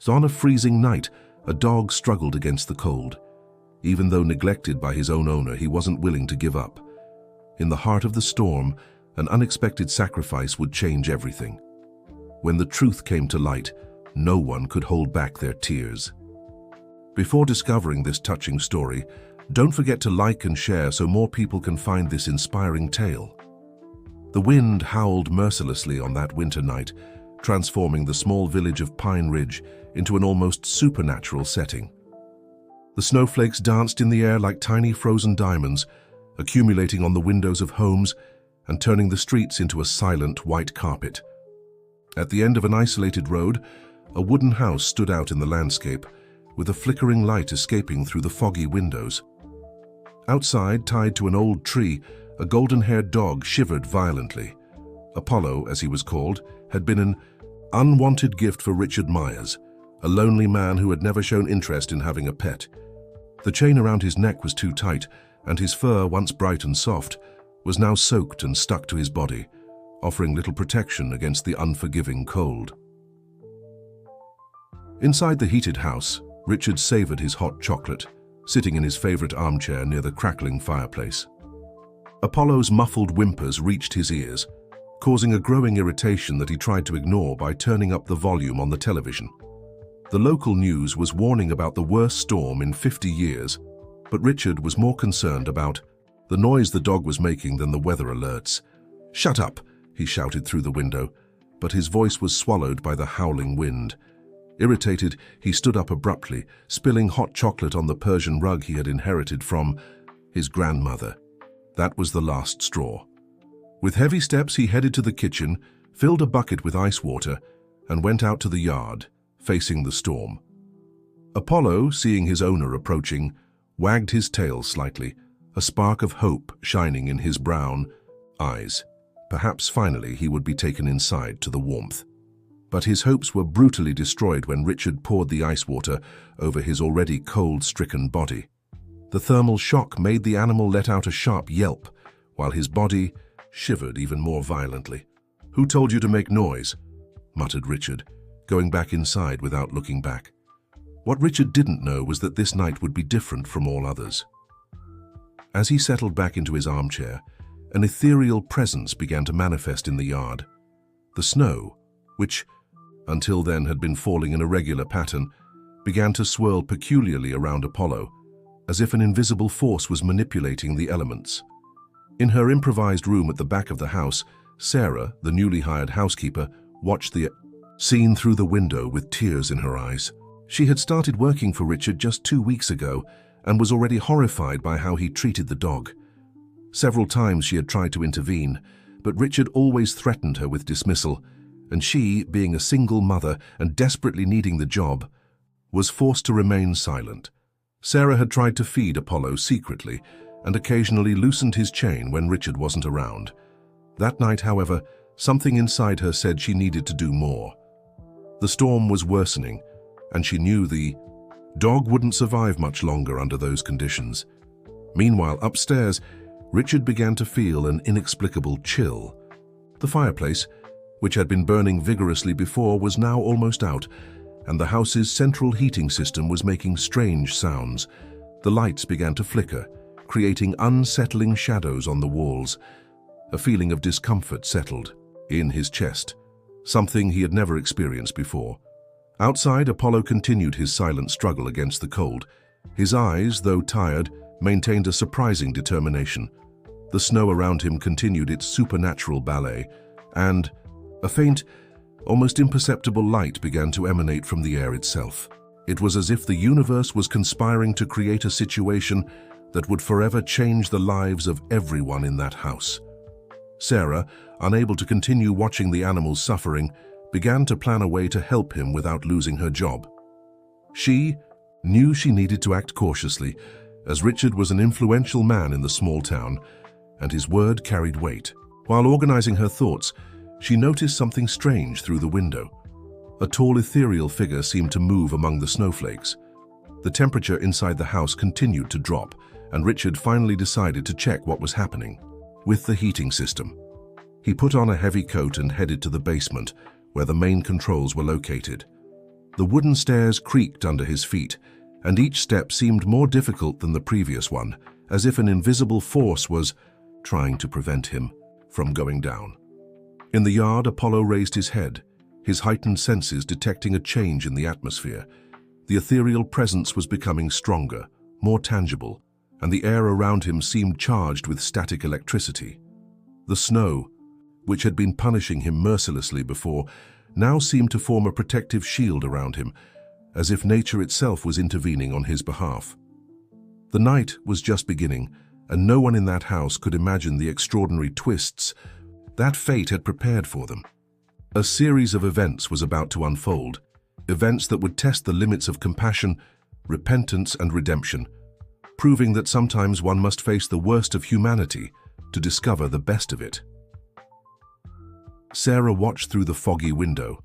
So on a freezing night, a dog struggled against the cold. Even though neglected by his own owner, he wasn't willing to give up. In the heart of the storm, an unexpected sacrifice would change everything. When the truth came to light, no one could hold back their tears. Before discovering this touching story, don't forget to like and share so more people can find this inspiring tale. The wind howled mercilessly on that winter night, transforming the small village of Pine Ridge into an almost supernatural setting. The snowflakes danced in the air like tiny frozen diamonds, accumulating on the windows of homes and turning the streets into a silent white carpet. At the end of an isolated road, a wooden house stood out in the landscape, with a flickering light escaping through the foggy windows. Outside, tied to an old tree, a golden-haired dog shivered violently. Apollo, as he was called, had been an unwanted gift for Richard Myers, a lonely man who had never shown interest in having a pet. The chain around his neck was too tight, and his fur, once bright and soft, was now soaked and stuck to his body, offering little protection against the unforgiving cold. Inside the heated house, Richard savored his hot chocolate, sitting in his favorite armchair near the crackling fireplace. Apollo's muffled whimpers reached his ears, causing a growing irritation that he tried to ignore by turning up the volume on the television. The local news was warning about the worst storm in 50 years, but Richard was more concerned about the noise the dog was making than the weather alerts. "Shut up!" he shouted through the window, but his voice was swallowed by the howling wind. Irritated, he stood up abruptly, spilling hot chocolate on the Persian rug he had inherited from his grandmother. That was the last straw. With heavy steps, he headed to the kitchen, filled a bucket with ice water, and went out to the yard, facing the storm. Apollo, seeing his owner approaching, wagged his tail slightly, a spark of hope shining in his brown eyes. Perhaps finally he would be taken inside to the warmth. But his hopes were brutally destroyed when Richard poured the ice water over his already cold-stricken body. The thermal shock made the animal let out a sharp yelp, while his body shivered even more violently. "Who told you to make noise?" muttered Richard, going back inside without looking back. What Richard didn't know was that this night would be different from all others. As he settled back into his armchair, an ethereal presence began to manifest in the yard. The snow, which until then had been falling in a regular pattern, began to swirl peculiarly around Apollo, as if an invisible force was manipulating the elements. In her improvised room at the back of the house, Sarah, the newly hired housekeeper, watched the scene through the window with tears in her eyes. She had started working for Richard just 2 weeks ago and was already horrified by how he treated the dog. Several times she had tried to intervene, but Richard always threatened her with dismissal, and she, being a single mother and desperately needing the job, was forced to remain silent. Sarah had tried to feed Apollo secretly and occasionally loosened his chain when Richard wasn't around. That night, however, something inside her said she needed to do more. The storm was worsening, and she knew the dog wouldn't survive much longer under those conditions. Meanwhile, upstairs, Richard began to feel an inexplicable chill. The fireplace, which had been burning vigorously before, was now almost out, and the house's central heating system was making strange sounds. The lights began to flicker, creating unsettling shadows on the walls. A feeling of discomfort settled in his chest, something he had never experienced before. Outside, Apollo continued his silent struggle against the cold. His eyes, though tired, maintained a surprising determination. The snow around him continued its supernatural ballet, and a faint, almost imperceptible light began to emanate from the air itself. It was as if the universe was conspiring to create a situation that would forever change the lives of everyone in that house. Sarah, unable to continue watching the animals suffering, began to plan a way to help him without losing her job. She knew she needed to act cautiously, as Richard was an influential man in the small town, and his word carried weight. While organizing her thoughts, she noticed something strange through the window. A tall, ethereal figure seemed to move among the snowflakes. The temperature inside the house continued to drop, and Richard finally decided to check what was happening with the heating system. He put on a heavy coat and headed to the basement, where the main controls were located. The wooden stairs creaked under his feet, and each step seemed more difficult than the previous one, as if an invisible force was trying to prevent him from going down. In the yard, Apollo raised his head, his heightened senses detecting a change in the atmosphere. The ethereal presence was becoming stronger, more tangible, and the air around him seemed charged with static electricity. The snow, which had been punishing him mercilessly before, now seemed to form a protective shield around him, as if nature itself was intervening on his behalf. The night was just beginning, and no one in that house could imagine the extraordinary twists that fate had prepared for them. A series of events was about to unfold, events that would test the limits of compassion, repentance, and redemption, proving that sometimes one must face the worst of humanity to discover the best of it. Sarah watched through the foggy window,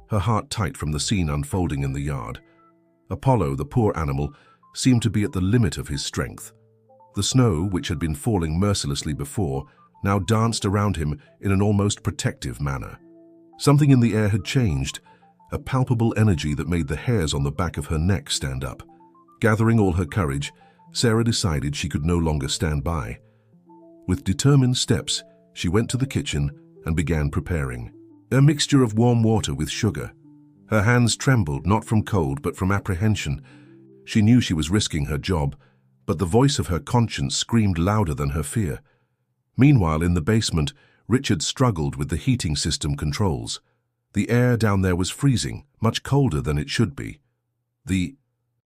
her heart tight from the scene unfolding in the yard. Apollo, the poor animal, seemed to be at the limit of his strength. The snow, which had been falling mercilessly before, now danced around him in an almost protective manner. Something in the air had changed, a palpable energy that made the hairs on the back of her neck stand up. Gathering all her courage, Sarah decided she could no longer stand by. With determined steps, she went to the kitchen and began preparing a mixture of warm water with sugar. Her hands trembled, not from cold but from apprehension. She knew she was risking her job, but the voice of her conscience screamed louder than her fear. Meanwhile, in the basement, Richard struggled with the heating system controls. The air down there was freezing, much colder than it should be. The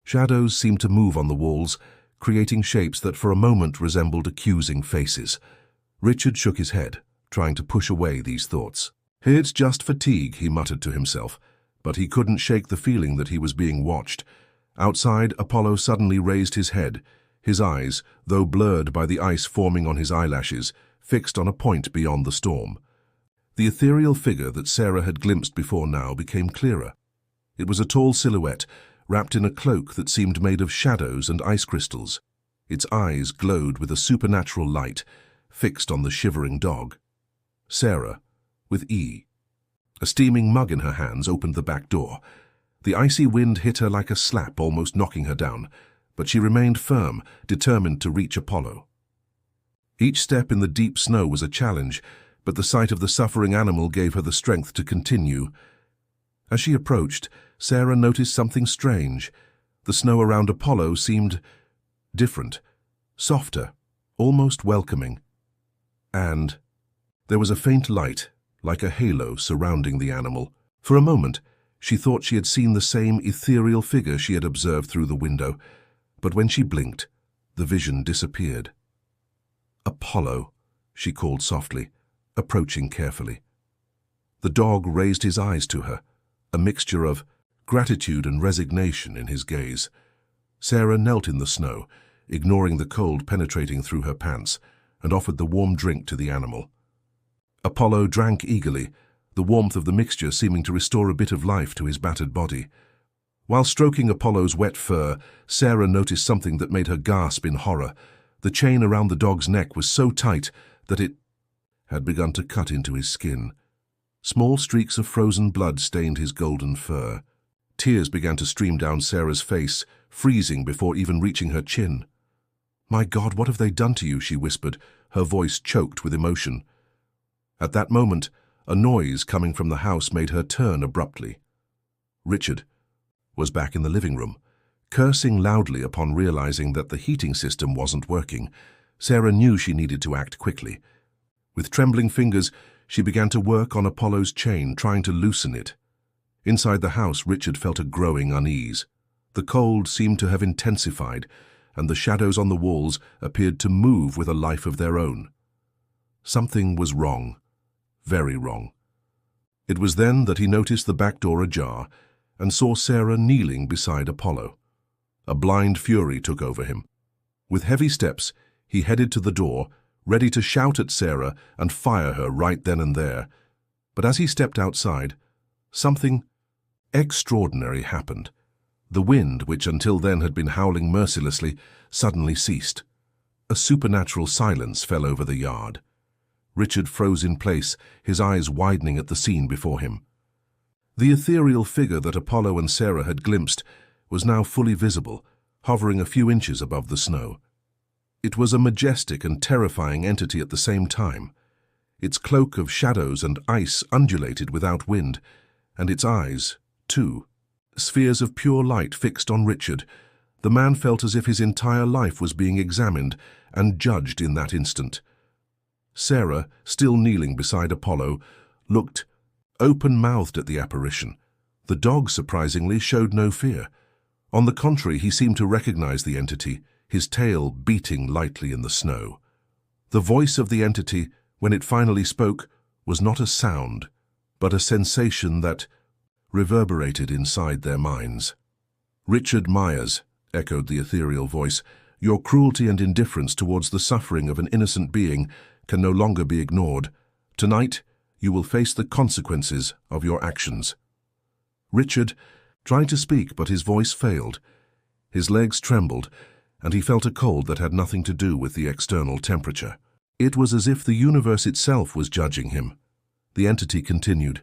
shadows seemed to move on the walls, creating shapes that for a moment resembled accusing faces. Richard shook his head, trying to push away these thoughts. "It's just fatigue," he muttered to himself, but he couldn't shake the feeling that he was being watched. Outside, Apollo suddenly raised his head, his eyes, though blurred by the ice forming on his eyelashes, fixed on a point beyond the storm. The ethereal figure that Sarah had glimpsed before now became clearer. It was a tall silhouette, wrapped in a cloak that seemed made of shadows and ice crystals. Its eyes glowed with a supernatural light, fixed on the shivering dog. Sarah, with E. A steaming mug in her hands, opened the back door. The icy wind hit her like a slap, almost knocking her down, but she remained firm, determined to reach Apollo. Each step in the deep snow was a challenge, but the sight of the suffering animal gave her the strength to continue. As she approached, Sarah noticed something strange. The snow around Apollo seemed different, softer, almost welcoming. And there was a faint light, like a halo, surrounding the animal. For a moment, she thought she had seen the same ethereal figure she had observed through the window, but when she blinked, the vision disappeared. "Apollo," she called softly, approaching carefully. The dog raised his eyes to her, a mixture of gratitude and resignation in his gaze. Sarah knelt in the snow, ignoring the cold penetrating through her pants, and offered the warm drink to the animal. Apollo drank eagerly, the warmth of the mixture seeming to restore a bit of life to his battered body. While stroking Apollo's wet fur, Sarah noticed something that made her gasp in horror. The chain around the dog's neck was so tight that it had begun to cut into his skin. Small streaks of frozen blood stained his golden fur. Tears began to stream down Sarah's face, freezing before even reaching her chin. "My God, what have they done to you?" she whispered, her voice choked with emotion. At that moment, a noise coming from the house made her turn abruptly. Richard was back in the living room, cursing loudly upon realizing that the heating system wasn't working. Sarah knew she needed to act quickly. With trembling fingers, she began to work on Apollo's chain, trying to loosen it. Inside the house, Richard felt a growing unease. The cold seemed to have intensified, and the shadows on the walls appeared to move with a life of their own. Something was wrong. Very wrong. It was then that he noticed the back door ajar and saw Sarah kneeling beside Apollo. A blind fury took over him. With heavy steps, he headed to the door, ready to shout at Sarah and fire her right then and there. But as he stepped outside, something extraordinary happened. The wind, which until then had been howling mercilessly, suddenly ceased. A supernatural silence fell over the yard. Richard froze in place, his eyes widening at the scene before him. The ethereal figure that Apollo and Sarah had glimpsed was now fully visible, hovering a few inches above the snow. It was a majestic and terrifying entity at the same time. Its cloak of shadows and ice undulated without wind, and its eyes, too, spheres of pure light fixed on Richard. The man felt as if his entire life was being examined and judged in that instant. Sarah, still kneeling beside Apollo, looked open-mouthed at the apparition. The dog, surprisingly, showed no fear. On the contrary, he seemed to recognize the entity, his tail beating lightly in the snow. The voice of the entity, when it finally spoke, was not a sound, but a sensation that reverberated inside their minds. "Richard Myers," echoed the ethereal voice, "your cruelty and indifference towards the suffering of an innocent being can no longer be ignored. Tonight, you will face the consequences of your actions." Richard tried to speak, but his voice failed. His legs trembled, and he felt a cold that had nothing to do with the external temperature. It was as if the universe itself was judging him. The entity continued,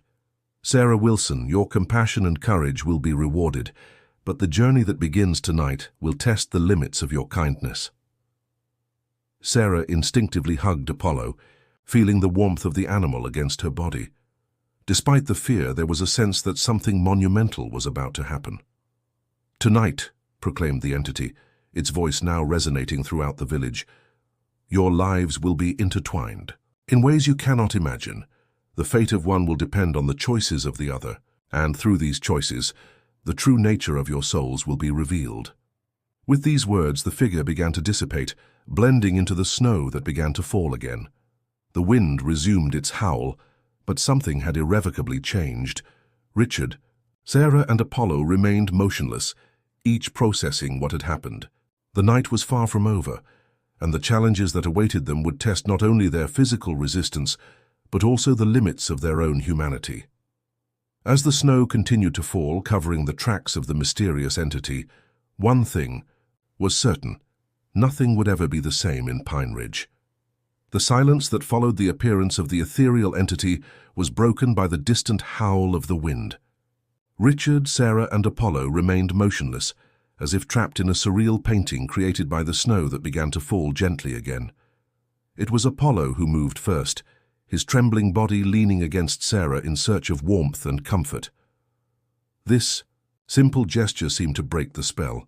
"Sarah Wilson, your compassion and courage will be rewarded, but the journey that begins tonight will test the limits of your kindness." Sarah instinctively hugged Apollo, feeling the warmth of the animal against her body. Despite the fear, there was a sense that something monumental was about to happen. "Tonight," proclaimed the entity, its voice now resonating throughout the village, "your lives will be intertwined. In ways you cannot imagine. The fate of one will depend on the choices of the other, and through these choices, the true nature of your souls will be revealed." With these words, the figure began to dissipate, blending into the snow that began to fall again. The wind resumed its howl, but something had irrevocably changed. Richard, Sarah, and Apollo remained motionless, each processing what had happened. The night was far from over, and the challenges that awaited them would test not only their physical resistance, but also the limits of their own humanity. As the snow continued to fall, covering the tracks of the mysterious entity, one thing was certain: nothing would ever be the same in Pine Ridge. The silence that followed the appearance of the ethereal entity was broken by the distant howl of the wind. Richard, Sarah, and Apollo remained motionless, as if trapped in a surreal painting created by the snow that began to fall gently again. It was Apollo who moved first, his trembling body leaning against Sarah in search of warmth and comfort. This simple gesture seemed to break the spell.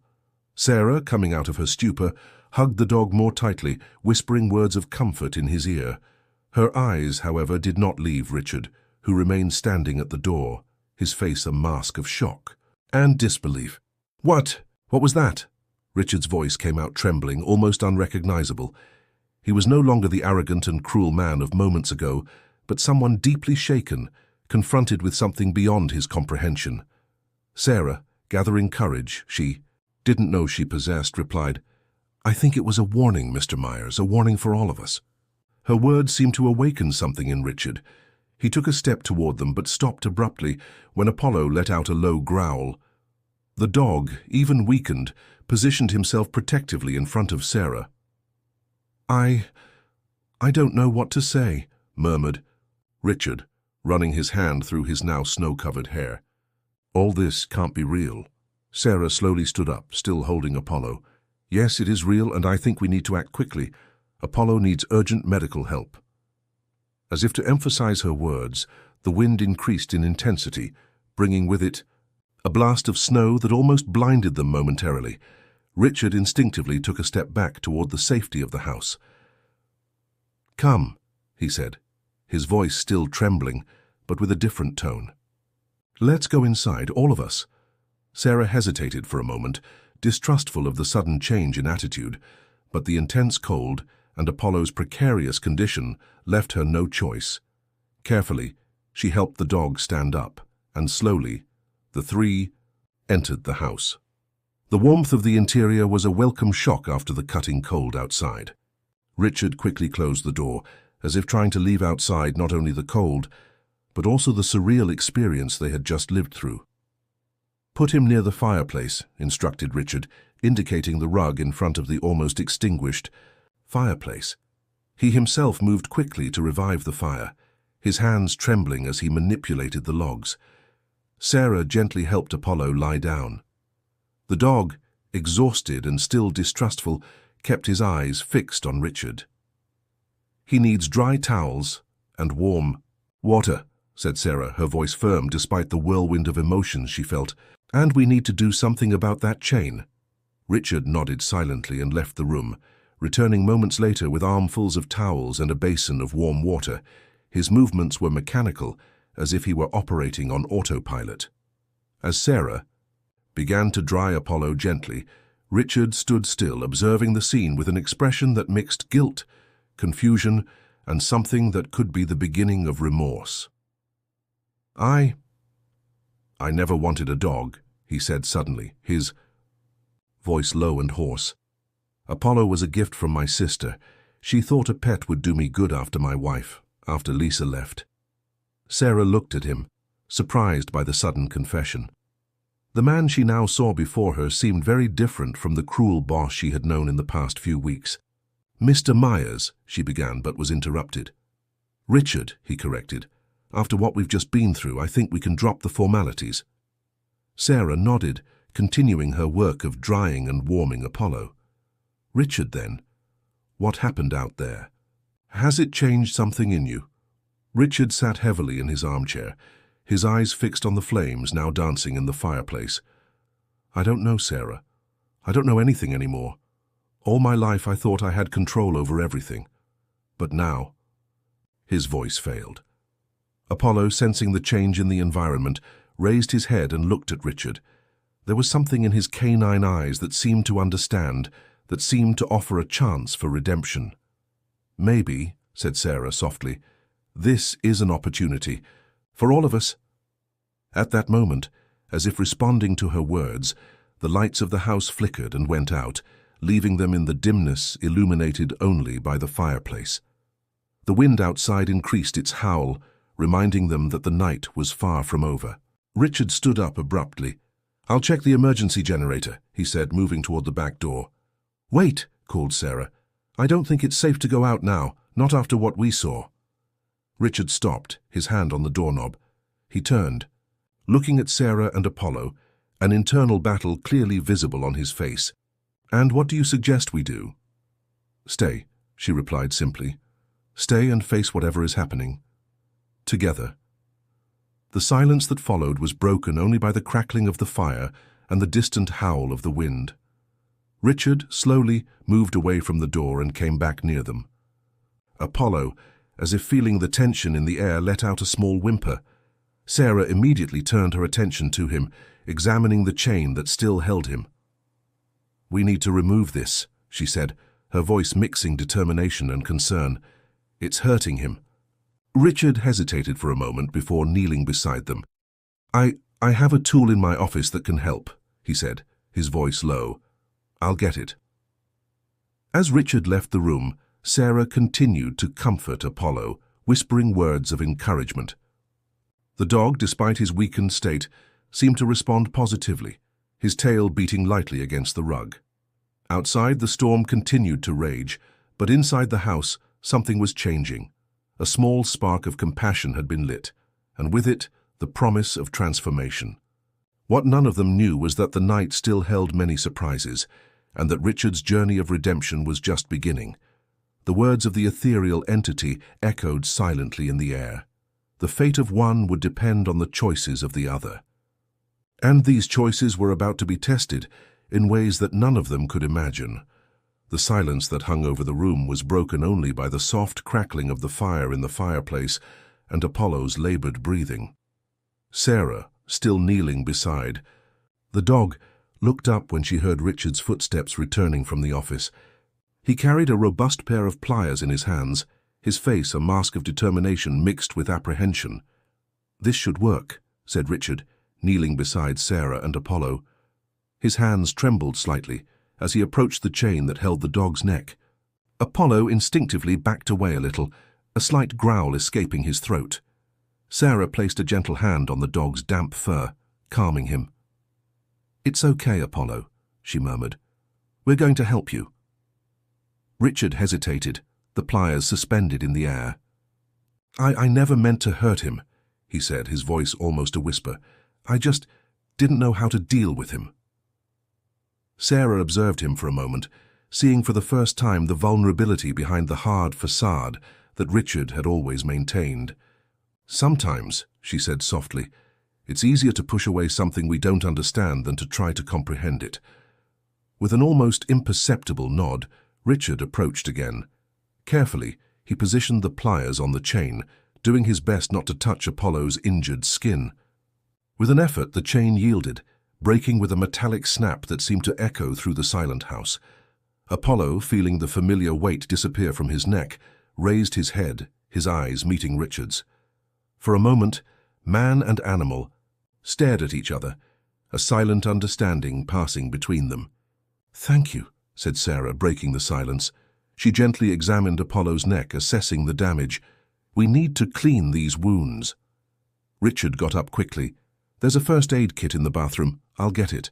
Sarah, coming out of her stupor, hugged the dog more tightly, whispering words of comfort in his ear. Her eyes, however, did not leave Richard, who remained standing at the door, his face a mask of shock and disbelief. "What was that?" Richard's voice came out trembling, almost unrecognizable. He was no longer the arrogant and cruel man of moments ago, but someone deeply shaken, confronted with something beyond his comprehension. Sarah, gathering courage she didn't know she possessed, replied, "I think it was a warning, Mr. Myers, a warning for all of us." Her words seemed to awaken something in Richard. He took a step toward them, but stopped abruptly when Apollo let out a low growl. The dog, even weakened, positioned himself protectively in front of Sarah. I don't know what to say," murmured Richard, running his hand through his now snow-covered hair. "All this can't be real." Sarah slowly stood up, still holding Apollo. "Yes, it is real, and I think we need to act quickly. Apollo needs urgent medical help." As if to emphasize her words, the wind increased in intensity, bringing with it a blast of snow that almost blinded them momentarily. Richard instinctively took a step back toward the safety of the house. "Come," he said, his voice still trembling, but with a different tone. "Let's go inside, all of us." Sarah hesitated for a moment, distrustful of the sudden change in attitude, but the intense cold and Apollo's precarious condition left her no choice. Carefully, she helped the dog stand up, and slowly, the three entered the house. The warmth of the interior was a welcome shock after the cutting cold outside. Richard quickly closed the door, as if trying to leave outside not only the cold, but also the surreal experience they had just lived through. "Put him near the fireplace," instructed Richard, indicating the rug in front of the almost extinguished fireplace. He himself moved quickly to revive the fire, his hands trembling as he manipulated the logs. Sarah gently helped Apollo lie down. The dog, exhausted and still distrustful, kept his eyes fixed on Richard. "He needs dry towels and warm water," said Sarah, her voice firm despite the whirlwind of emotions she felt. "And we need to do something about that chain." Richard nodded silently and left the room, returning moments later with armfuls of towels and a basin of warm water. His movements were mechanical, as if he were operating on autopilot. As Sarah began to dry Apollo gently, Richard stood still, observing the scene with an expression that mixed guilt, confusion, and something that could be the beginning of remorse. I never wanted a dog," he said suddenly, his voice low and hoarse. "Apollo was a gift from my sister. She thought a pet would do me good after Lisa left." Sarah looked at him, surprised by the sudden confession. The man she now saw before her seemed very different from the cruel boss she had known in the past few weeks. "Mr. Myers," she began, but was interrupted. "Richard," he corrected. "After what we've just been through, I think we can drop the formalities." Sarah nodded, continuing her work of drying and warming Apollo. "Richard, then, what happened out there? Has it changed something in you?" Richard sat heavily in his armchair, his eyes fixed on the flames now dancing in the fireplace. "I don't know, Sarah. I don't know anything anymore. All my life I thought I had control over everything. But now—" His voice failed. Apollo, sensing the change in the environment, raised his head and looked at Richard. There was something in his canine eyes that seemed to understand, that seemed to offer a chance for redemption. "Maybe," said Sarah softly, "this is an opportunity for all of us." At that moment, as if responding to her words, the lights of the house flickered and went out, leaving them in the dimness illuminated only by the fireplace. The wind outside increased its howl, reminding them that the night was far from over. Richard stood up abruptly. "I'll check the emergency generator," he said, moving toward the back door. "Wait," called Sarah. "I don't think it's safe to go out now, not after what we saw." Richard stopped, his hand on the doorknob. He turned, looking at Sarah and Apollo, an internal battle clearly visible on his face. "And what do you suggest we do?" "Stay," she replied simply. "Stay and face whatever is happening. Together." The silence that followed was broken only by the crackling of the fire and the distant howl of the wind. Richard slowly moved away from the door and came back near them. Apollo, as if feeling the tension in the air, let out a small whimper. Sarah immediately turned her attention to him, examining the chain that still held him. "We need to remove this," she said, her voice mixing determination and concern. "It's hurting him." Richard hesitated for a moment before kneeling beside them. I have a tool in my office that can help," he said, his voice low. "I'll get it." As Richard left the room, Sarah continued to comfort Apollo, whispering words of encouragement. The dog, despite his weakened state, seemed to respond positively, his tail beating lightly against the rug. Outside, the storm continued to rage, but inside the house, something was changing. A small spark of compassion had been lit, and with it, the promise of transformation. What none of them knew was that the night still held many surprises, and that Richard's journey of redemption was just beginning. The words of the ethereal entity echoed silently in the air. The fate of one would depend on the choices of the other. And these choices were about to be tested in ways that none of them could imagine. The silence that hung over the room was broken only by the soft crackling of the fire in the fireplace and Apollo's labored breathing. Sarah, still kneeling beside the dog, looked up when she heard Richard's footsteps returning from the office. He carried a robust pair of pliers in his hands, his face a mask of determination mixed with apprehension. "This should work," said Richard, kneeling beside Sarah and Apollo. His hands trembled slightly as he approached the chain that held the dog's neck. Apollo instinctively backed away a little, a slight growl escaping his throat. Sarah placed a gentle hand on the dog's damp fur, calming him. "It's okay, Apollo," she murmured. "We're going to help you." Richard hesitated, the pliers suspended in the air. I never meant to hurt him," he said, his voice almost a whisper. I just didn't know how to deal with him." Sarah observed him for a moment, seeing for the first time the vulnerability behind the hard facade that Richard had always maintained. "Sometimes," she said softly, "it's easier to push away something we don't understand than to try to comprehend it." With an almost imperceptible nod, Richard approached again. Carefully, he positioned the pliers on the chain, doing his best not to touch Apollo's injured skin. With an effort, the chain yielded, breaking with a metallic snap that seemed to echo through the silent house. Apollo, feeling the familiar weight disappear from his neck, raised his head, his eyes meeting Richard's. For a moment, man and animal stared at each other, a silent understanding passing between them. "Thank you," said Sarah, breaking the silence. She gently examined Apollo's neck, assessing the damage. "We need to clean these wounds." Richard got up quickly. "There's a first aid kit in the bathroom. I'll get it."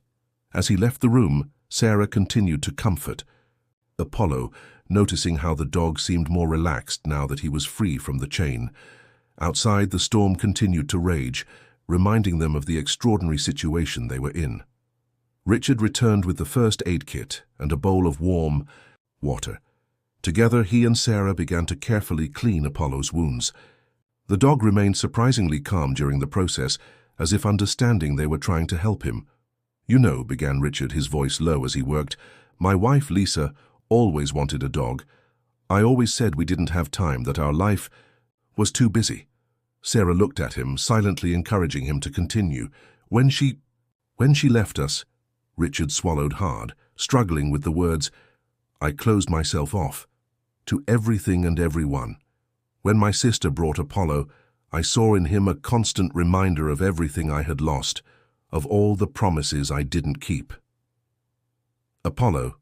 As he left the room, Sarah continued to comfort Apollo, noticing how the dog seemed more relaxed now that he was free from the chain. Outside, the storm continued to rage, reminding them of the extraordinary situation they were in. Richard returned with the first aid kit and a bowl of warm water. Together, he and Sarah began to carefully clean Apollo's wounds. The dog remained surprisingly calm during the process, as if understanding they were trying to help him. "You know," began Richard, his voice low as he worked, "my wife, Lisa, always wanted a dog. I always said we didn't have time, that our life was too busy." Sarah looked at him, silently encouraging him to continue. When she left us," Richard swallowed hard, struggling with the words, "I closed myself off to everything and everyone. When my sister brought Apollo, I saw in him a constant reminder of everything I had lost, of all the promises I didn't keep." Apollo,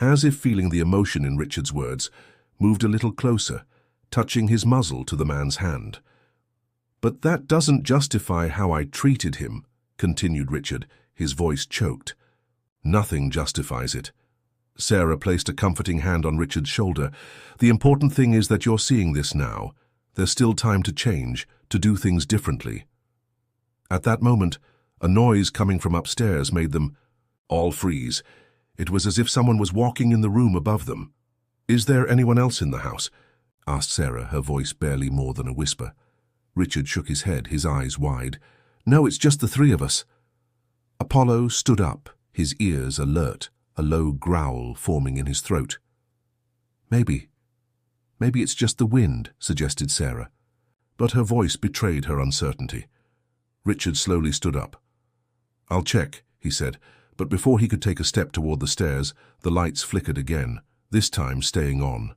as if feeling the emotion in Richard's words, moved a little closer, touching his muzzle to the man's hand. "But that doesn't justify how I treated him," continued Richard, his voice choked. "Nothing justifies it." Sarah placed a comforting hand on Richard's shoulder. "The important thing is that you're seeing this now. There's still time to change, to do things differently." At that moment, a noise coming from upstairs made them all freeze. It was as if someone was walking in the room above them. "Is there anyone else in the house?" asked Sarah, her voice barely more than a whisper. Richard shook his head, his eyes wide. "No, it's just the three of us." Apollo stood up, his ears alert, a low growl forming in his throat. Maybe it's just the wind," suggested Sarah. But her voice betrayed her uncertainty. Richard slowly stood up. "I'll check," he said, but before he could take a step toward the stairs, the lights flickered again, this time staying on.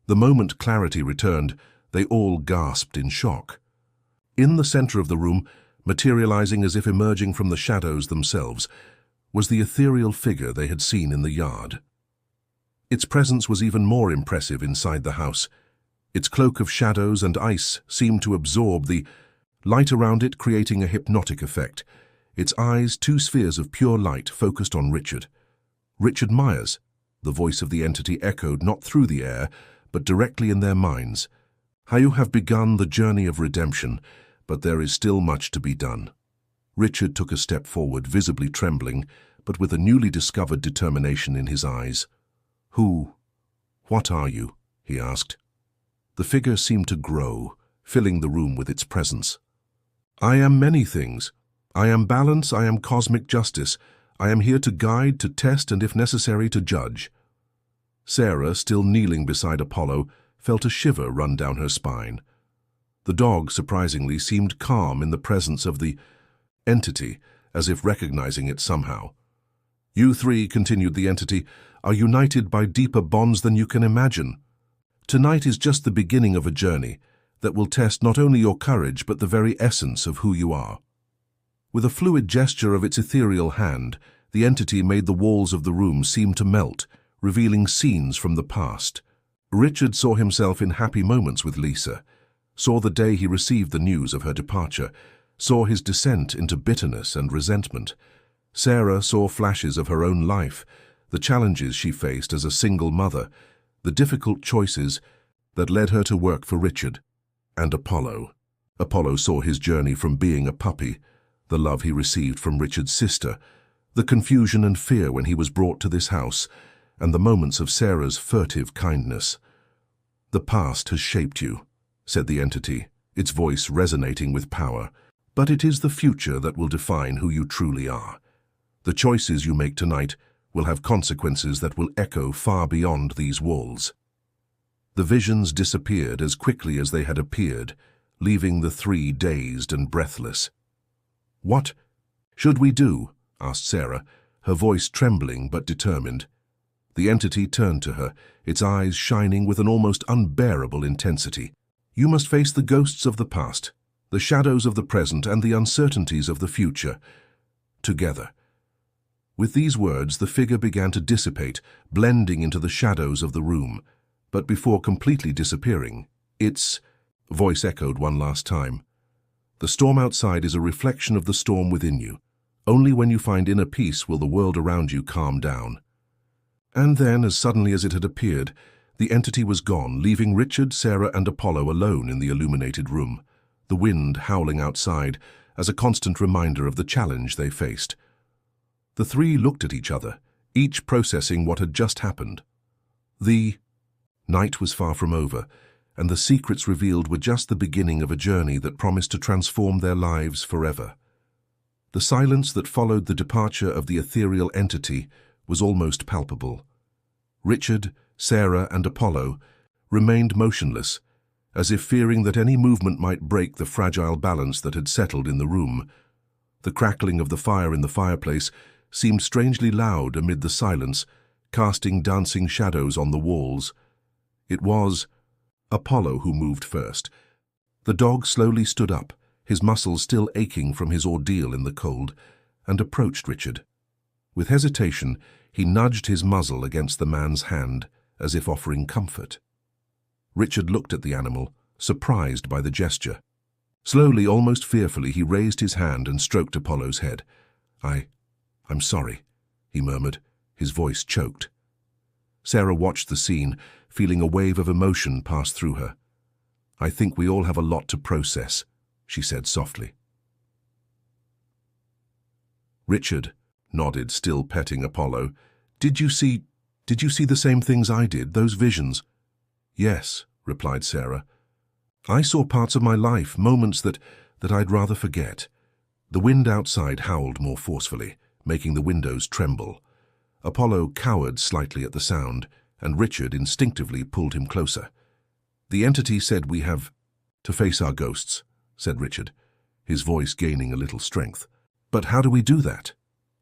The moment clarity returned, they all gasped in shock. In the center of the room, materializing as if emerging from the shadows themselves, was the ethereal figure they had seen in the yard. Its presence was even more impressive inside the house. Its cloak of shadows and ice seemed to absorb the light around it, creating a hypnotic effect. Its eyes, two spheres of pure light, focused on Richard. "Richard Myers," the voice of the entity echoed not through the air, but directly in their minds. "How you have begun the journey of redemption, but there is still much to be done." Richard took a step forward, visibly trembling, but with a newly discovered determination in his eyes. What are you?" he asked. The figure seemed to grow, filling the room with its presence. "I am many things. I am balance, I am cosmic justice. I am here to guide, to test, and if necessary, to judge." Sarah, still kneeling beside Apollo, felt a shiver run down her spine. The dog, surprisingly, seemed calm in the presence of the entity, as if recognizing it somehow. "You three," continued the entity, "are united by deeper bonds than you can imagine. Tonight is just the beginning of a journey that will test not only your courage but the very essence of who you are." With a fluid gesture of its ethereal hand, the entity made the walls of the room seem to melt, revealing scenes from the past. Richard saw himself in happy moments with Lisa, saw the day he received the news of her departure, saw his descent into bitterness and resentment. Sarah saw flashes of her own life, the challenges she faced as a single mother, the difficult choices that led her to work for Richard. And Apollo. Apollo saw his journey from being a puppy, the love he received from Richard's sister, the confusion and fear when he was brought to this house, and the moments of Sarah's furtive kindness. "The past has shaped you," said the entity, its voice resonating with power, "but it is the future that will define who you truly are. The choices you make tonight will have consequences that will echo far beyond these walls." The visions disappeared as quickly as they had appeared, leaving the three dazed and breathless. "What should we do?" asked Sarah, her voice trembling but determined. The entity turned to her, its eyes shining with an almost unbearable intensity. "You must face the ghosts of the past, the shadows of the present, and the uncertainties of the future, together." With these words, the figure began to dissipate, blending into the shadows of the room. But before completely disappearing, its voice echoed one last time. "The storm outside is a reflection of the storm within you. Only when you find inner peace will the world around you calm down." And then, as suddenly as it had appeared, the entity was gone, leaving Richard, Sarah, and Apollo alone in the illuminated room, the wind howling outside as a constant reminder of the challenge they faced. The three looked at each other, each processing what had just happened. The night was far from over, and the secrets revealed were just the beginning of a journey that promised to transform their lives forever. The silence that followed the departure of the ethereal entity was almost palpable. Richard, Sarah, and Apollo remained motionless, as if fearing that any movement might break the fragile balance that had settled in the room. The crackling of the fire in the fireplace seemed strangely loud amid the silence, casting dancing shadows on the walls. It was Apollo who moved first. The dog slowly stood up, his muscles still aching from his ordeal in the cold, and approached Richard. With hesitation, he nudged his muzzle against the man's hand, as if offering comfort. Richard looked at the animal, surprised by the gesture. Slowly, almost fearfully, he raised his hand and stroked Apollo's head. I'm sorry," he murmured, his voice choked. Sarah watched the scene, feeling a wave of emotion pass through her. "I think we all have a lot to process," she said softly. Richard nodded, still petting Apollo. Did you see the same things I did, those visions?" "Yes," replied Sarah. "I saw parts of my life, moments that I'd rather forget." The wind outside howled more forcefully, making the windows tremble. Apollo cowered slightly at the sound, and Richard instinctively pulled him closer. "The entity said we have to face our ghosts," said Richard, his voice gaining a little strength. "But how do we do that?"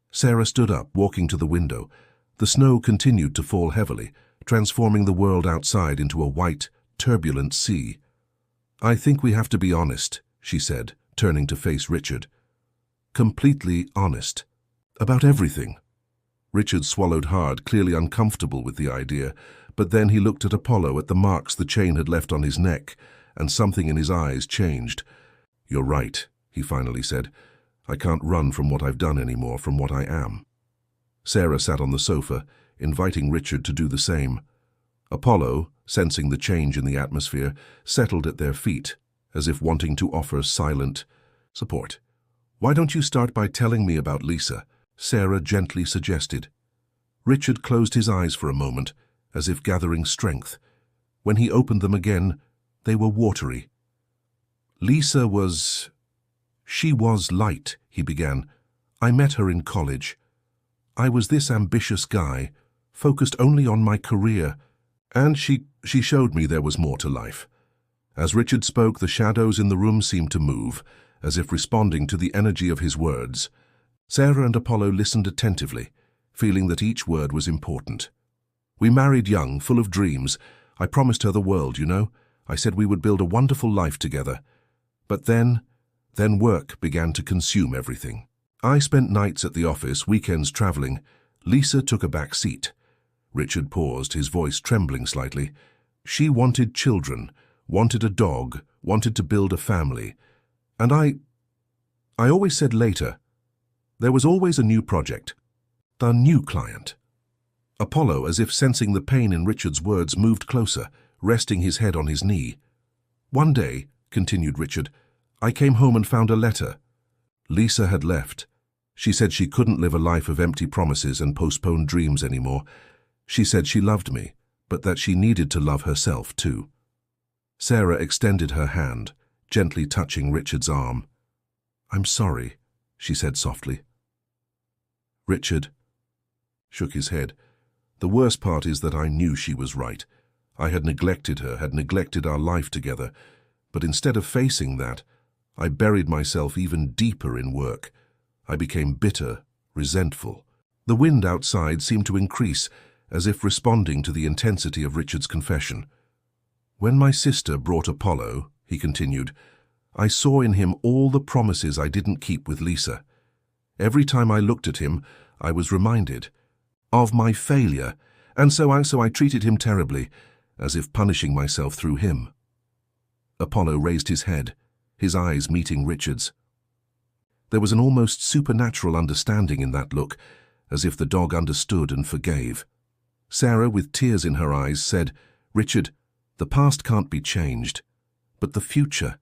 Sarah stood up, walking to the window. The snow continued to fall heavily, transforming the world outside into a white, turbulent sea. "I think we have to be honest," she said, turning to face Richard. "Completely honest. About everything." Richard swallowed hard, clearly uncomfortable with the idea, but then he looked at Apollo, at the marks the chain had left on his neck, and something in his eyes changed. "You're right," he finally said. "I can't run from what I've done anymore, from what I am." Sarah sat on the sofa, inviting Richard to do the same. Apollo, sensing the change in the atmosphere, settled at their feet, as if wanting to offer silent support. "Why don't you start by telling me about Lisa?" Sarah gently suggested. Richard closed his eyes for a moment, as if gathering strength. When he opened them again, they were watery. She was light," he began. "I met her in college. I was this ambitious guy, focused only on my career, and she showed me there was more to life." As Richard spoke, the shadows in the room seemed to move, as if responding to the energy of his words. Sarah and Apollo listened attentively, feeling that each word was important. "We married young, full of dreams. I promised her the world, you know. I said we would build a wonderful life together. But then work began to consume everything. I spent nights at the office, weekends traveling. Lisa took a back seat." Richard paused, his voice trembling slightly. "She wanted children, wanted a dog, wanted to build a family. And I always said later. There was always a new project, the new client." Apollo, as if sensing the pain in Richard's words, moved closer, resting his head on his knee. "One day," continued Richard, "I came home and found a letter. Lisa had left. She said she couldn't live a life of empty promises and postponed dreams anymore. She said she loved me, but that she needed to love herself too. Sarah extended her hand, gently touching Richard's arm. "I'm sorry," she said softly. Richard shook his head. "The worst part is that I knew she was right. I had neglected her, had neglected our life together. But instead of facing that, I buried myself even deeper in work. I became bitter, resentful." The wind outside seemed to increase, as if responding to the intensity of Richard's confession. "When my sister brought Apollo," he continued, "I saw in him all the promises I didn't keep with Lisa. Every time I looked at him, I was reminded of my failure, and so I treated him terribly, as if punishing myself through him." Apollo raised his head, his eyes meeting Richard's. There was an almost supernatural understanding in that look, as if the dog understood and forgave. Sarah, with tears in her eyes, said, "Richard, the past can't be changed, but the future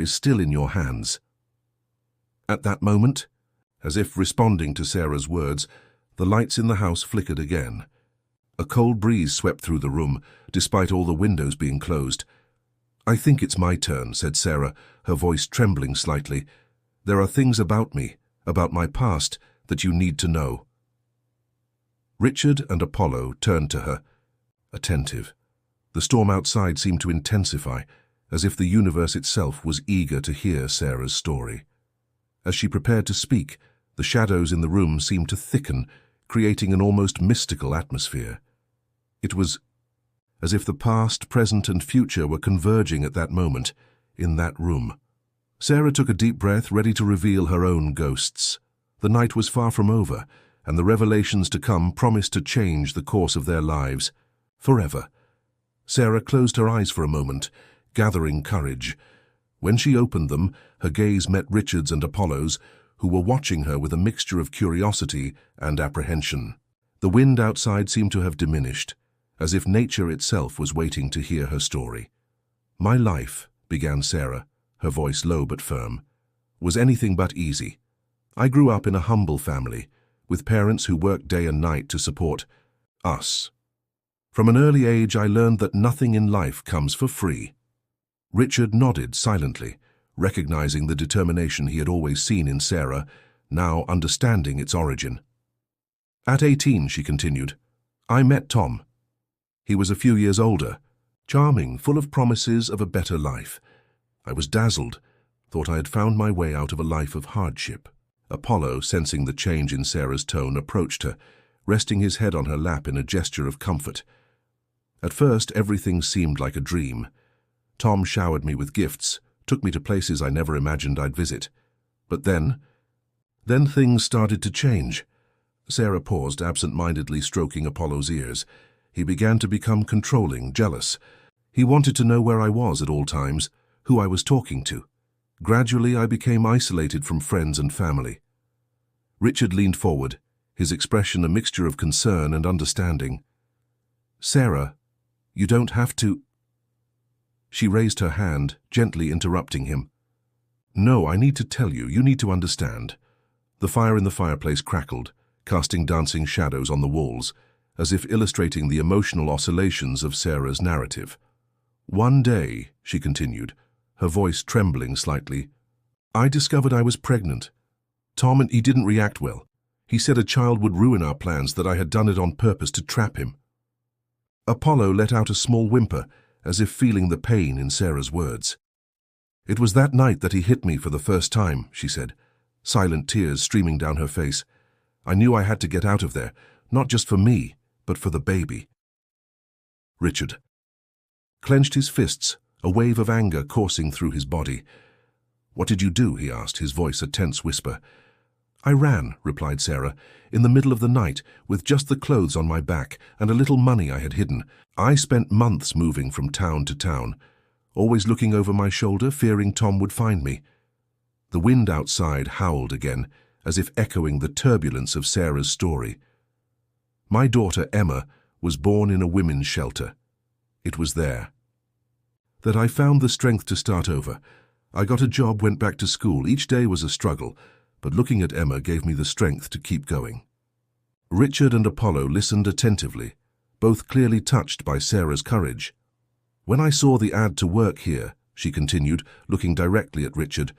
is still in your hands." At that moment, as if responding to Sarah's words, the lights in the house flickered again. A cold breeze swept through the room, despite all the windows being closed. "I think it's my turn," said Sarah, her voice trembling slightly. "There are things about me, about my past, that you need to know." Richard and Apollo turned to her, attentive. The storm outside seemed to intensify, as if the universe itself was eager to hear Sarah's story. As she prepared to speak, the shadows in the room seemed to thicken, creating an almost mystical atmosphere. It was as if the past, present, and future were converging at that moment, in that room. Sarah took a deep breath, ready to reveal her own ghosts. The night was far from over, and the revelations to come promised to change the course of their lives, forever. Sarah closed her eyes for a moment, gathering courage. When she opened them, her gaze met Richard's and Apollo's, who were watching her with a mixture of curiosity and apprehension. The wind outside seemed to have diminished, as if nature itself was waiting to hear her story. "My life," began Sarah, her voice low but firm, "was anything but easy. I grew up in a humble family, with parents who worked day and night to support us. From an early age, I learned that nothing in life comes for free." Richard nodded silently, recognizing the determination he had always seen in Sarah, now understanding its origin. "At 18, she continued, I met Tom. He was a few years older, charming, full of promises of a better life. I was dazzled, thought I had found my way out of a life of hardship." Apollo, sensing the change in Sarah's tone, approached her, resting his head on her lap in a gesture of comfort. "At first, everything seemed like a dream. Tom showered me with gifts, took me to places I never imagined I'd visit. But then things started to change." Sarah paused, absent-mindedly stroking Apollo's ears. "He began to become controlling, jealous. He wanted to know where I was at all times, who I was talking to. Gradually, I became isolated from friends and family." Richard leaned forward, his expression a mixture of concern and understanding. "Sarah, you don't have to—" She raised her hand, gently interrupting him. "No, I need to tell you. You need to understand." The fire in the fireplace crackled, casting dancing shadows on the walls, as if illustrating the emotional oscillations of Sarah's narrative. "One day," she continued, her voice trembling slightly, "I discovered I was pregnant. Tom, and he didn't react well. He said a child would ruin our plans, that I had done it on purpose to trap him." Apollo let out a small whimper, as if feeling the pain in Sarah's words. "It was that night that he hit me for the first time," she said, silent tears streaming down her face. "I knew I had to get out of there, not just for me, but for the baby." Richard clenched his fists, a wave of anger coursing through his body. "What did you do?" he asked, his voice a tense whisper. "I ran," replied Sarah, "in the middle of the night, with just the clothes on my back and a little money I had hidden. I spent months moving from town to town, always looking over my shoulder, fearing Tom would find me." The wind outside howled again, as if echoing the turbulence of Sarah's story. "My daughter, Emma, was born in a women's shelter. It was there that I found the strength to start over. I got a job, went back to school. Each day was a struggle, but looking at Emma gave me the strength to keep going. Richard and Apollo listened attentively, both clearly touched by Sarah's courage. When I saw the ad to work here, she continued, looking directly at Richard,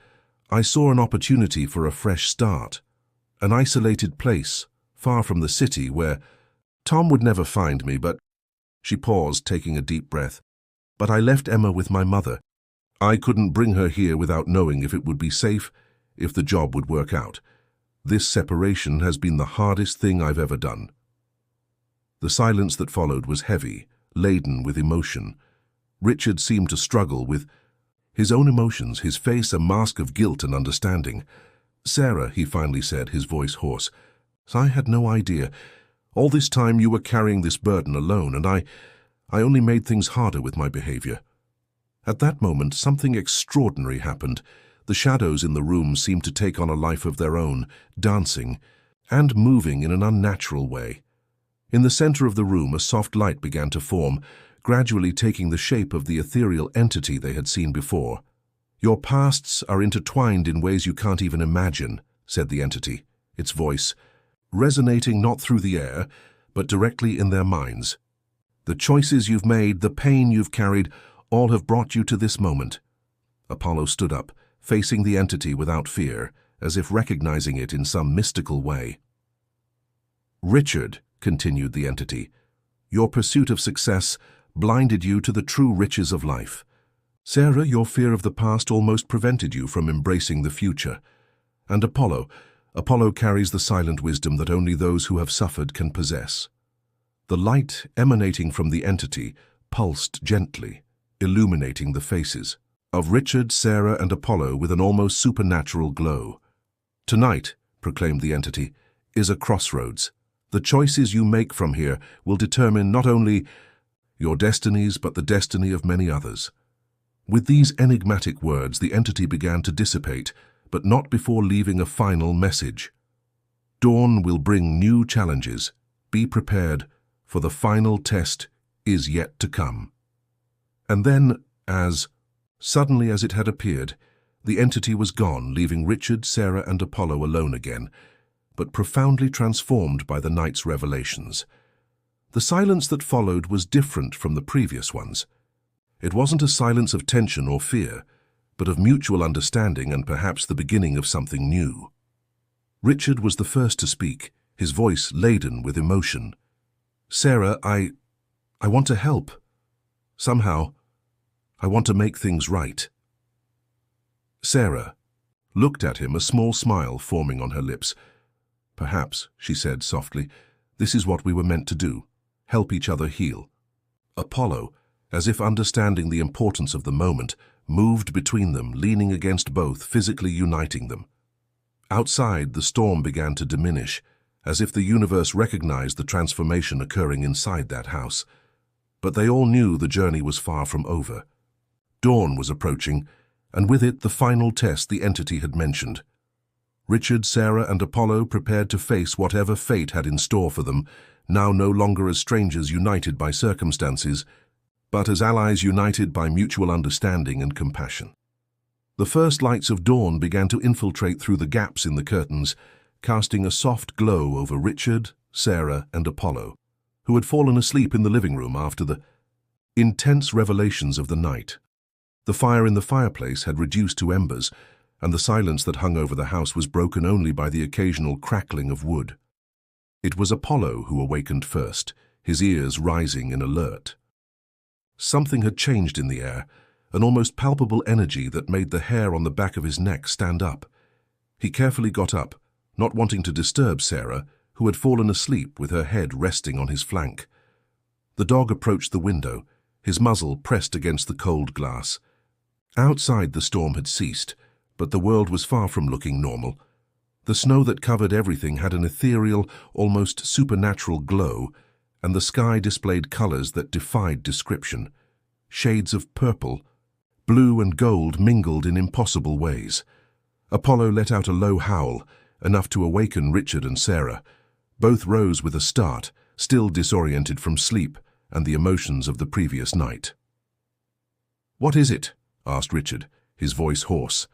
I saw an opportunity for a fresh start. An isolated place, far from the city, where Tom would never find me, but... She paused, taking a deep breath. But I left Emma with my mother. I couldn't bring her here without knowing if it would be safe, if the job would work out. This separation has been the hardest thing I've ever done. The silence that followed was heavy, laden with emotion. Richard seemed to struggle with his own emotions, his face a mask of guilt and understanding. Sarah, he finally said, his voice hoarse, I had no idea. All this time you were carrying this burden alone, and I only made things harder with my behavior. At that moment, something extraordinary happened. The shadows in the room seemed to take on a life of their own, dancing and moving in an unnatural way. In the center of the room, a soft light began to form, gradually taking the shape of the ethereal entity they had seen before. Your pasts are intertwined in ways you can't even imagine, said the entity, its voice resonating not through the air, but directly in their minds. The choices you've made, the pain you've carried, all have brought you to this moment. Apollo stood up, facing the entity without fear, as if recognizing it in some mystical way. Richard, continued the entity, your pursuit of success blinded you to the true riches of life. Sarah, your fear of the past almost prevented you from embracing the future. And Apollo carries the silent wisdom that only those who have suffered can possess. The light emanating from the entity pulsed gently, illuminating the faces of Richard, Sarah, and Apollo with an almost supernatural glow. Tonight, proclaimed the entity, is a crossroads. The choices you make from here will determine not only your destinies, but the destiny of many others. With these enigmatic words, the entity began to dissipate, but not before leaving a final message. Dawn will bring new challenges. Be prepared, for the final test is yet to come. And then, as suddenly as it had appeared, the entity was gone, leaving Richard, Sarah, and Apollo alone again, but profoundly transformed by the night's revelations. The silence that followed was different from the previous ones. It wasn't a silence of tension or fear, but of mutual understanding and perhaps the beginning of something new. Richard was the first to speak, his voice laden with emotion. Sarah, I want to help. Somehow, I want to make things right. Sarah looked at him, a small smile forming on her lips. Perhaps, she said softly, this is what we were meant to do, help each other heal. Apollo, as if understanding the importance of the moment, moved between them, leaning against both, physically uniting them. Outside, the storm began to diminish, as if the universe recognized the transformation occurring inside that house. But they all knew the journey was far from over. Dawn was approaching, and with it the final test the entity had mentioned. Richard, Sarah, and Apollo prepared to face whatever fate had in store for them, now no longer as strangers united by circumstances, but as allies united by mutual understanding and compassion. The first lights of dawn began to infiltrate through the gaps in the curtains, casting a soft glow over Richard, Sarah, and Apollo, who had fallen asleep in the living room after the intense revelations of the night. The fire in the fireplace had reduced to embers, and the silence that hung over the house was broken only by the occasional crackling of wood. It was Apollo who awakened first, his ears rising in alert. Something had changed in the air, an almost palpable energy that made the hair on the back of his neck stand up. He carefully got up, not wanting to disturb Sarah, who had fallen asleep with her head resting on his flank. The dog approached the window, his muzzle pressed against the cold glass. Outside, the storm had ceased, but the world was far from looking normal. The snow that covered everything had an ethereal, almost supernatural glow, and the sky displayed colors that defied description. Shades of purple, blue and gold mingled in impossible ways. Apollo let out a low howl, enough to awaken Richard and Sarah. Both rose with a start, still disoriented from sleep and the emotions of the previous night. "What is it?" asked Richard, his voice hoarse.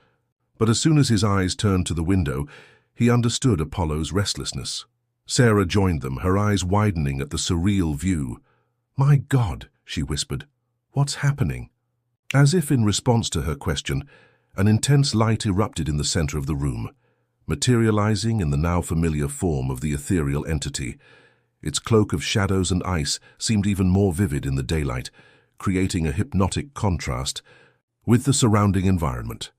But as soon as his eyes turned to the window, he understood Apollo's restlessness. Sarah joined them, her eyes widening at the surreal view. "My God," she whispered, "what's happening?" As if in response to her question, an intense light erupted in the center of the room, materializing in the now familiar form of the ethereal entity. Its cloak of shadows and ice seemed even more vivid in the daylight, creating a hypnotic contrast with the surrounding environment.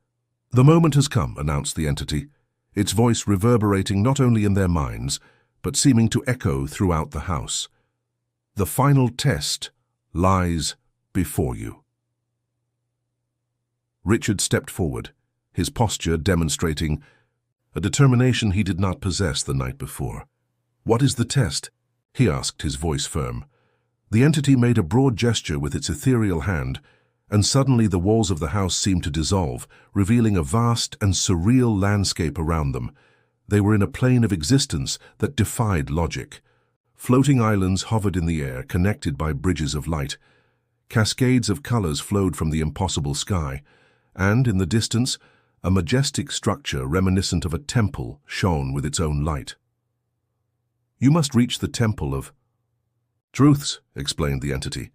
"The moment has come," announced the entity, its voice reverberating not only in their minds, but seeming to echo throughout the house. "The final test lies before you." Richard stepped forward, his posture demonstrating a determination he did not possess the night before. "What is the test?" he asked, his voice firm. The entity made a broad gesture with its ethereal hand, and suddenly the walls of the house seemed to dissolve, revealing a vast and surreal landscape around them. They were in a plane of existence that defied logic. Floating islands hovered in the air, connected by bridges of light. Cascades of colors flowed from the impossible sky, and, in the distance, a majestic structure reminiscent of a temple shone with its own light. "You must reach the Temple of Truths," explained the entity.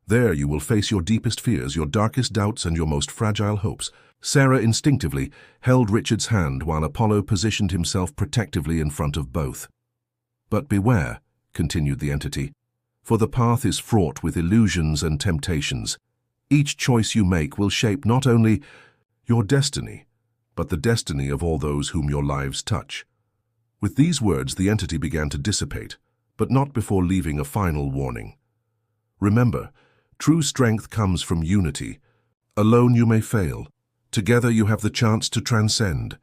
"There you will face your deepest fears, your darkest doubts, and your most fragile hopes." Sarah instinctively held Richard's hand while Apollo positioned himself protectively in front of both. "But beware," continued the entity, "for the path is fraught with illusions and temptations. Each choice you make will shape not only your destiny, but the destiny of all those whom your lives touch." With these words, the entity began to dissipate, but not before leaving a final warning. "Remember, true strength comes from unity. Alone you may fail. Together you have the chance to transcend."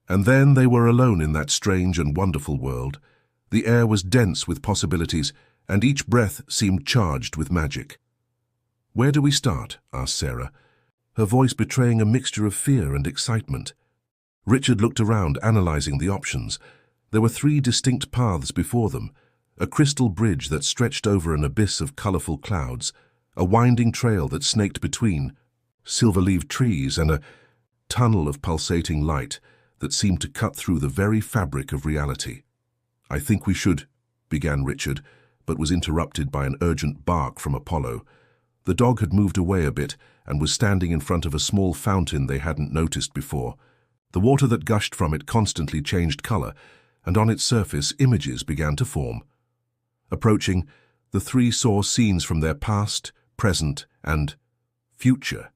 And then they were alone in that strange and wonderful world. The air was dense with possibilities, and each breath seemed charged with magic. "Where do we start?" asked Sarah, her voice betraying a mixture of fear and excitement. Richard looked around, analyzing the options. There were 3 distinct paths before them: a crystal bridge that stretched over an abyss of colorful clouds, a winding trail that snaked between silver-leaved trees, and a tunnel of pulsating light that seemed to cut through the very fabric of reality. "I think we should," began Richard, but was interrupted by an urgent bark from Apollo. The dog had moved away a bit and was standing in front of a small fountain they hadn't noticed before. The water that gushed from it constantly changed color, and on its surface images began to form. Approaching, the 3 saw scenes from their past, present, and future.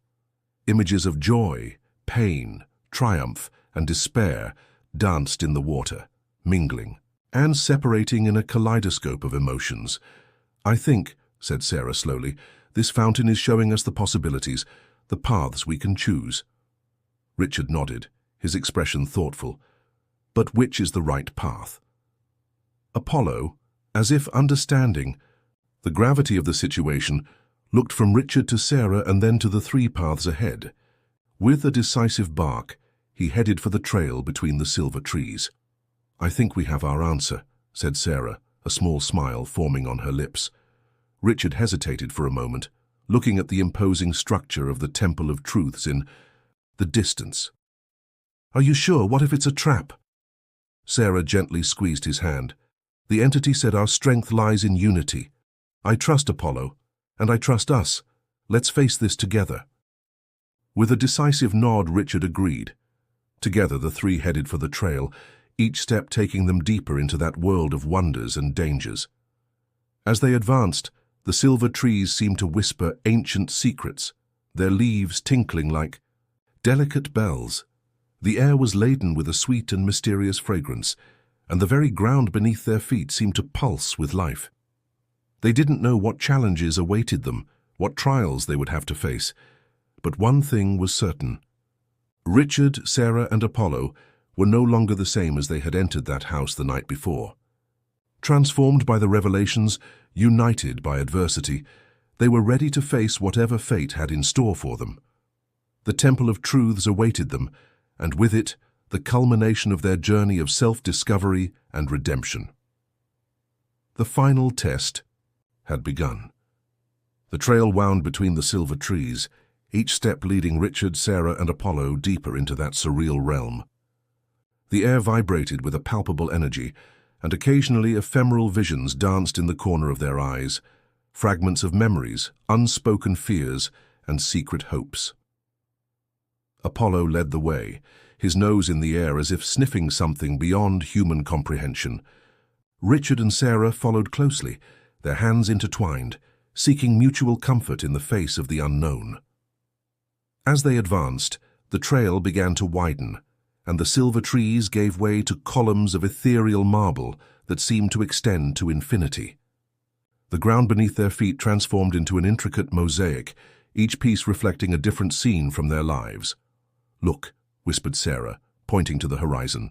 Images of joy, pain, triumph, and despair danced in the water, mingling and separating in a kaleidoscope of emotions. "I think," said Sarah slowly, "this fountain is showing us the possibilities, the paths we can choose." Richard nodded, his expression thoughtful. "But which is the right path?" Apollo, as if understanding the gravity of the situation, looked from Richard to Sarah and then to the 3 paths ahead. With a decisive bark, he headed for the trail between the silver trees. "I think we have our answer," said Sarah, a small smile forming on her lips. Richard hesitated for a moment, looking at the imposing structure of the Temple of Truths in the distance. "Are you sure? What if it's a trap?" Sarah gently squeezed his hand. "The entity said our strength lies in unity. I trust Apollo, and I trust us. Let's face this together." With a decisive nod, Richard agreed. Together the 3 headed for the trail, each step taking them deeper into that world of wonders and dangers. As they advanced, the silver trees seemed to whisper ancient secrets, their leaves tinkling like delicate bells. The air was laden with a sweet and mysterious fragrance, and the very ground beneath their feet seemed to pulse with life. They didn't know what challenges awaited them, what trials they would have to face, but one thing was certain. Richard, Sarah, and Apollo were no longer the same as they had entered that house the night before. Transformed by the revelations, united by adversity, they were ready to face whatever fate had in store for them. The Temple of Truths awaited them, and with it, the culmination of their journey of self-discovery and redemption. The final test had begun. The trail wound between the silver trees, each step leading Richard, Sarah, and Apollo deeper into that surreal realm. The air vibrated with a palpable energy, and occasionally ephemeral visions danced in the corner of their eyes, fragments of memories, unspoken fears, and secret hopes. Apollo led the way, his nose in the air as if sniffing something beyond human comprehension. Richard and Sarah followed closely, their hands intertwined, seeking mutual comfort in the face of the unknown. As they advanced, the trail began to widen, and the silver trees gave way to columns of ethereal marble that seemed to extend to infinity. The ground beneath their feet transformed into an intricate mosaic, each piece reflecting a different scene from their lives. "Look," whispered Sarah, pointing to the horizon.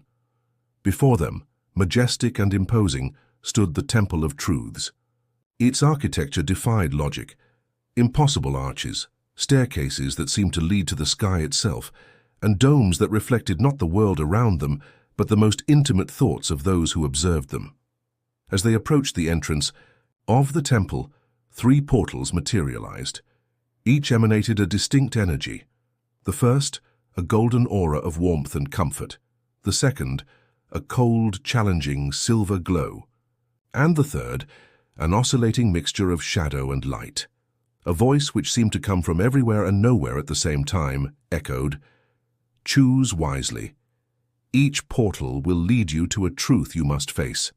Before them, majestic and imposing, stood the Temple of Truths. Its architecture defied logic. Impossible arches, staircases that seemed to lead to the sky itself, and domes that reflected not the world around them, but the most intimate thoughts of those who observed them. As they approached the entrance of the temple, 3 portals materialized. Each emanated a distinct energy. The first, a golden aura of warmth and comfort. The second, a cold, challenging silver glow. And the third, an oscillating mixture of shadow and light. A voice which seemed to come from everywhere and nowhere at the same time echoed, "Choose wisely. Each portal will lead you to a truth you must face.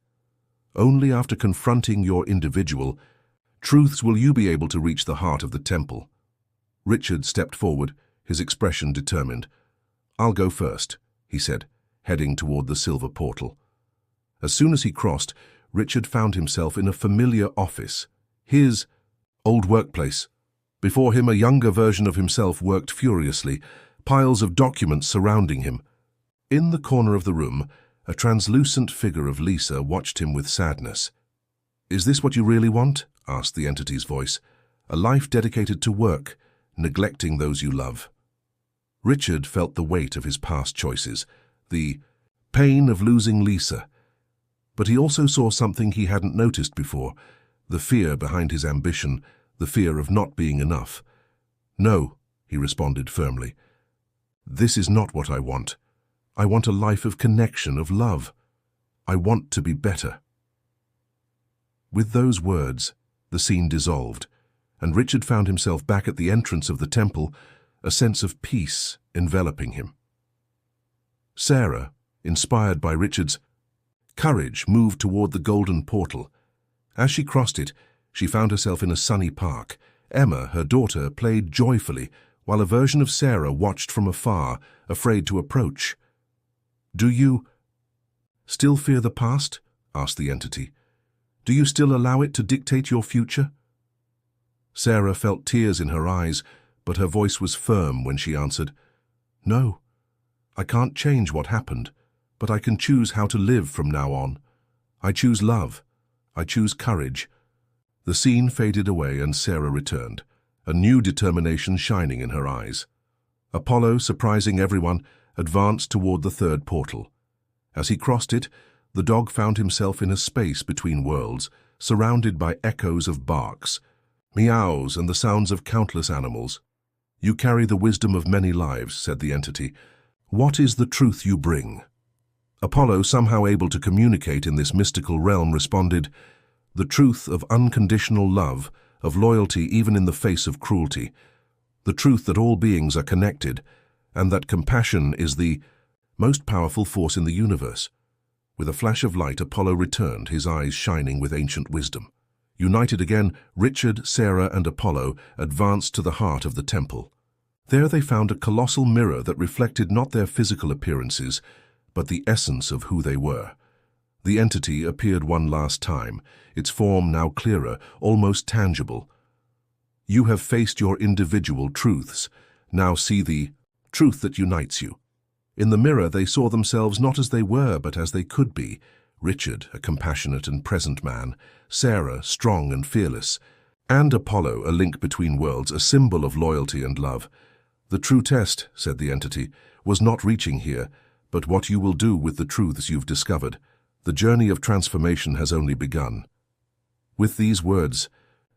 Only after confronting your individual truths will you be able to reach the heart of the temple." Richard stepped forward, his expression determined. "I'll go first," he said, heading toward the silver portal. As soon as he crossed, Richard found himself in a familiar office, his old workplace. Before him, a younger version of himself worked furiously, piles of documents surrounding him. In the corner of the room, a translucent figure of Lisa watched him with sadness. "Is this what you really want?" asked the entity's voice. "A life dedicated to work, neglecting those you love." Richard felt the weight of his past choices, the pain of losing Lisa. But he also saw something he hadn't noticed before, the fear behind his ambition, the fear of not being enough. "No," he responded firmly. "This is not what I want. I want a life of connection, of love. I want to be better." With those words, the scene dissolved, and Richard found himself back at the entrance of the temple, a sense of peace enveloping him. Sarah, inspired by Richard's courage, moved toward the golden portal. As she crossed it, she found herself in a sunny park. Emma, her daughter, played joyfully, while a version of Sarah watched from afar, afraid to approach. "Do you still fear the past?" asked the entity. "Do you still allow it to dictate your future?" Sarah felt tears in her eyes, but her voice was firm when she answered, "No, I can't change what happened, but I can choose how to live from now on. I choose love. I choose courage." The scene faded away and Sarah returned, a new determination shining in her eyes. Apollo, surprising everyone, advanced toward the third portal. As he crossed it, the dog found himself in a space between worlds, surrounded by echoes of barks, meows, and the sounds of countless animals. "You carry the wisdom of many lives," said the entity. "What is the truth you bring?" Apollo, somehow able to communicate in this mystical realm, responded, "The truth of unconditional love, of loyalty even in the face of cruelty, the truth that all beings are connected, and that compassion is the most powerful force in the universe." With a flash of light, Apollo returned, his eyes shining with ancient wisdom. United again, Richard, Sarah, and Apollo advanced to the heart of the temple. There they found a colossal mirror that reflected not their physical appearances, but the essence of who they were. The entity appeared one last time, its form now clearer, almost tangible. "You have faced your individual truths. Now see the truth that unites you." In the mirror they saw themselves not as they were, but as they could be. Richard, a compassionate and present man, Sarah, strong and fearless, and Apollo, a link between worlds, a symbol of loyalty and love. "The true test," said the entity, "was not reaching here, but what you will do with the truths you've discovered. The journey of transformation has only begun." With these words,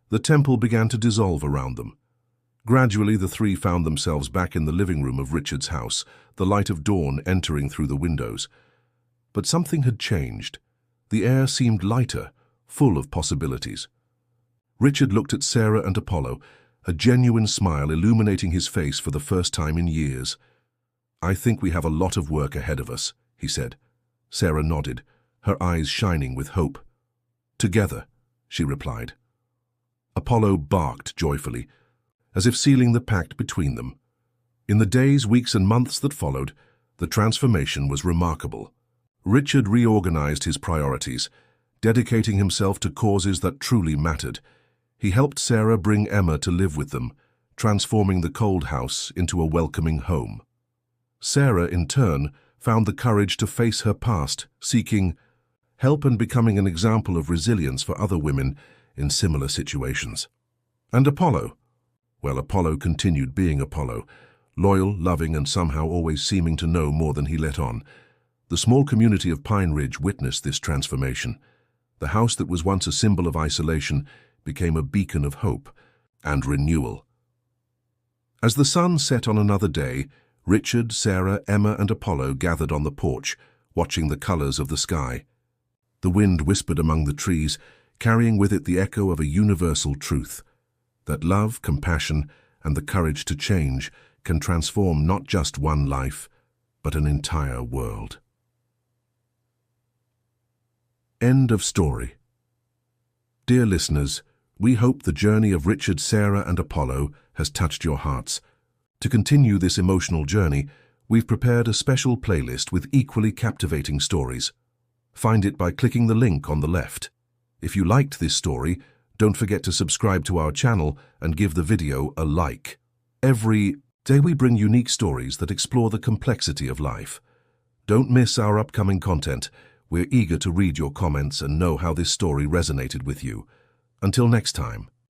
the temple began to dissolve around them. Gradually, the three found themselves back in the living room of Richard's house, the light of dawn entering through the windows. But something had changed. The air seemed lighter, full of possibilities. Richard looked at Sarah and Apollo, a genuine smile illuminating his face for the first time in years. "I think we have a lot of work ahead of us," he said. Sarah nodded, her eyes shining with hope. "Together," she replied. Apollo barked joyfully, as if sealing the pact between them. In the days, weeks, and months that followed, the transformation was remarkable. Richard reorganized his priorities, dedicating himself to causes that truly mattered. He helped Sarah bring Emma to live with them, transforming the cold house into a welcoming home. Sarah, in turn, found the courage to face her past, seeking help and becoming an example of resilience for other women in similar situations. And Apollo? Well, Apollo continued being Apollo, loyal, loving, and somehow always seeming to know more than he let on. The small community of Pine Ridge witnessed this transformation. The house that was once a symbol of isolation became a beacon of hope and renewal. As the sun set on another day, Richard, Sarah, Emma, and Apollo gathered on the porch, watching the colors of the sky. The wind whispered among the trees, carrying with it the echo of a universal truth, that love, compassion, and the courage to change can transform not just one life, but an entire world. End of story. Dear listeners, we hope the journey of Richard, Sarah, and Apollo has touched your hearts. To continue this emotional journey, we've prepared a special playlist with equally captivating stories. Find it by clicking the link on the left. If you liked this story, don't forget to subscribe to our channel and give the video a like. Every day we bring unique stories that explore the complexity of life. Don't miss our upcoming content. We're eager to read your comments and know how this story resonated with you. Until next time.